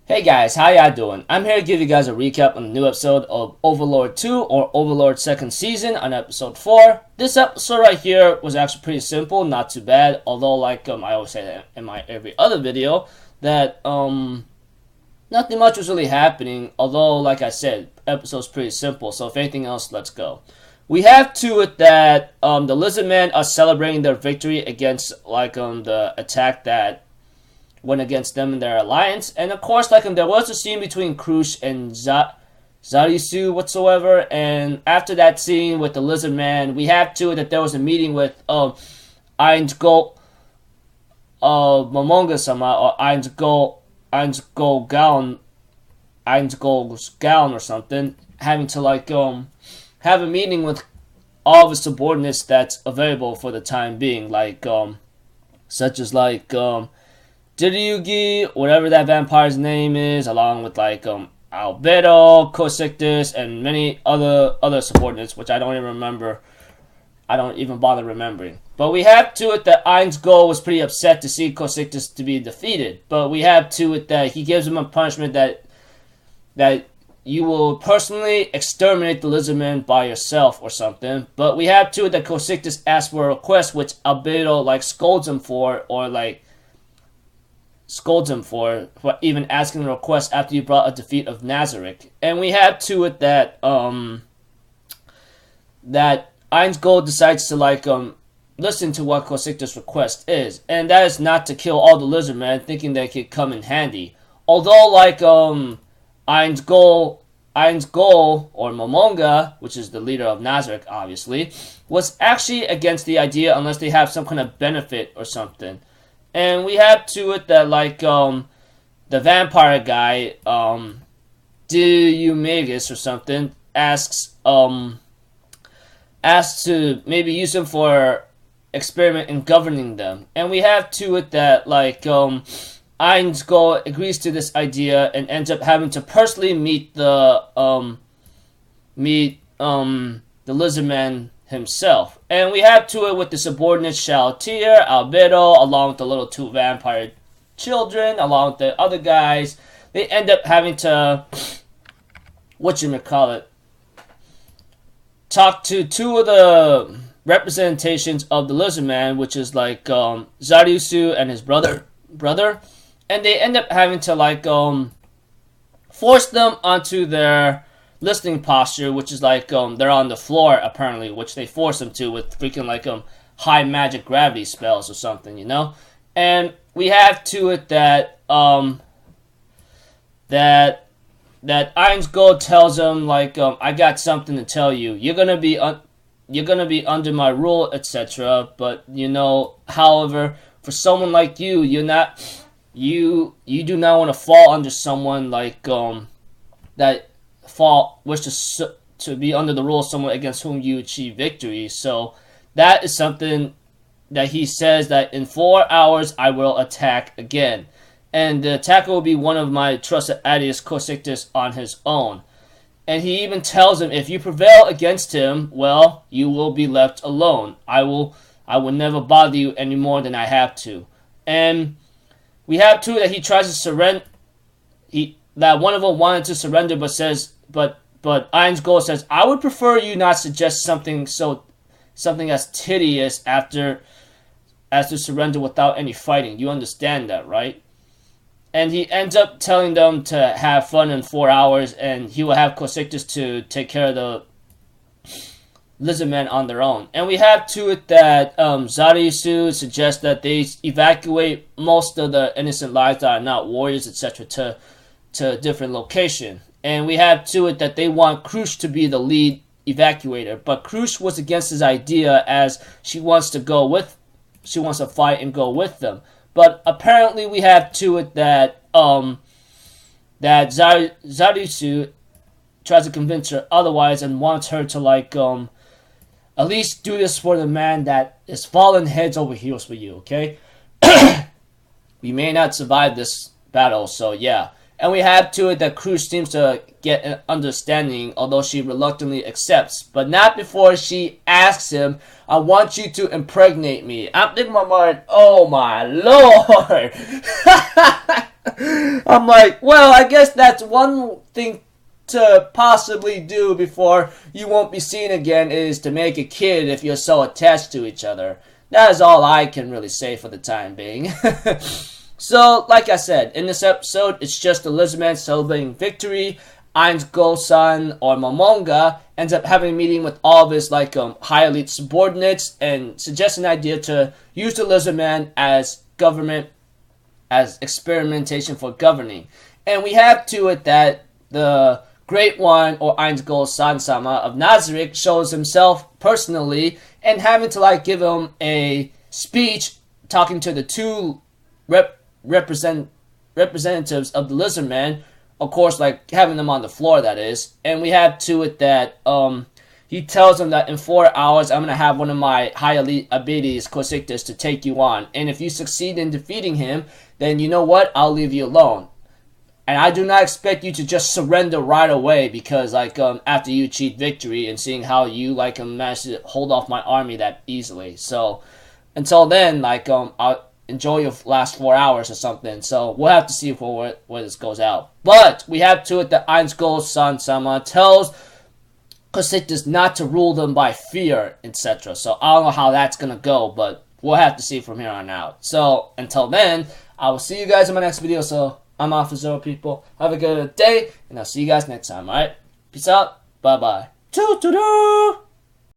Hey guys, how y'all doing? I'm here to give you guys a recap on the new episode of Overlord 2 or Overlord 2nd Season on episode 4. This episode right here was actually pretty simple, not too bad, although like I always say that in my every other video that nothing much was really happening, although like I said, episode's pretty simple, so if anything else, let's go. We have to it that the Lizard Men are celebrating their victory against the attack that went against them in their alliance, and of course there was a scene between Krush and Zarisu whatsoever, and after that scene with the Lizard Man, we have to it that there was a meeting with Ainsgo Momonga-sama or Ainsgo Gaon or something, having to have a meeting with all of the subordinates that's available for the time being, such as Jiryugi, whatever that vampire's name is, along with Albedo, Cosictus, and many other subordinates, which I don't even remember. I don't even bother remembering. But we have to it that Ainsgo was pretty upset to see Cosictus to be defeated. But we have to it that he gives him a punishment that you will personally exterminate the Lizardmen by yourself or something. But we have to it that Cosictus asks for a request, which Albedo scolds him for, or scolds him for even asking a request after you brought a defeat of Nazarick. And we have to it that that Ainsgo decides to listen to what Cosictus' request is, and that is not to kill all the Lizard Men, thinking they could come in handy. Although Ainsgo or Momonga, which is the leader of Nazarick obviously, was actually against the idea unless they have some kind of benefit or something. And we have to it that the vampire guy, Deumagus or something, asks to maybe use him for experiment in governing them. And we have to it that Ainsgo agrees to this idea and ends up having to personally meet the Lizardman himself. And we have to it with the subordinates Shaltier, Albedo, along with the little two vampire children, along with the other guys. They end up having to talk to two of the representations of the Lizard Man, which is Zarisu and his brother, and they end up having to force them onto their listening posture, which is they're on the floor apparently, which they force them to with freaking high magic gravity spells or something, And we have to it that that Ainsgo tells him I got something to tell you. You're gonna be under my rule, etc. But however, for someone like you, you do not want to fall under someone that wish to be under the rule of someone against whom you achieve victory. So that is something that he says that in 4 hours I will attack again. And the attacker will be one of my trusted allies, Cosictus, on his own. And he even tells him, if you prevail against him, well, you will be left alone. I will never bother you any more than I have to. And we have two that he tries to surrender. That one of them wanted to surrender, but Ainsgo says, I would prefer you not suggest something as tedious as to surrender without any fighting. You understand that, right? And he ends up telling them to have fun in 4 hours, and he will have Cosictus to take care of the Lizard Men on their own. And we have to it that Zarisu suggests that they evacuate most of the innocent lives that are not warriors, etc. to a different location. And we have to it that they want Krush to be the lead evacuator, but Krush was against his idea as she wants to fight and go with them. But apparently we have to it that Zarisu tries to convince her otherwise and wants her to at least do this for the man that is falling heads over heels for you, okay? We may not survive this battle, so yeah. And we have to it that Krush seems to get an understanding, although she reluctantly accepts. But not before she asks him, I want you to impregnate me. I'm thinking in my mind, oh my lord! I'm like, well, I guess that's one thing to possibly do before you won't be seen again is to make a kid if you're so attached to each other. That is all I can really say for the time being. So, like I said, in this episode, it's just the lizardman celebrating victory. Ain's Go-san, or Momonga, ends up having a meeting with all of his high elite subordinates and suggests an idea to use the lizardman as experimentation for governing. And we have to it that the Great One, or Ain's Go-san-sama of Nazarick, shows himself personally and having to give him a speech talking to the two representatives of the Lizardman, of course, having them on the floor, that is. And we have to it that he tells them that in 4 hours I'm going to have one of my high elite abilities, Cosictus, to take you on. And if you succeed in defeating him, then you know what? I'll leave you alone. And I do not expect you to just surrender right away because, after you achieve victory and seeing how you, managed to hold off my army that easily. So, until then, I'll enjoy your last 4 hours or something. So, we'll have to see where this goes out. But, we have to it that Ain's Go-san-sama tells Cosictus not to rule them by fear, etc. So, I don't know how that's gonna go, but we'll have to see from here on out. So, until then, I will see you guys in my next video. So, I'm off for Zero, people. Have a good day, and I'll see you guys next time, alright? Peace out. Bye-bye. Choo-choo-doo!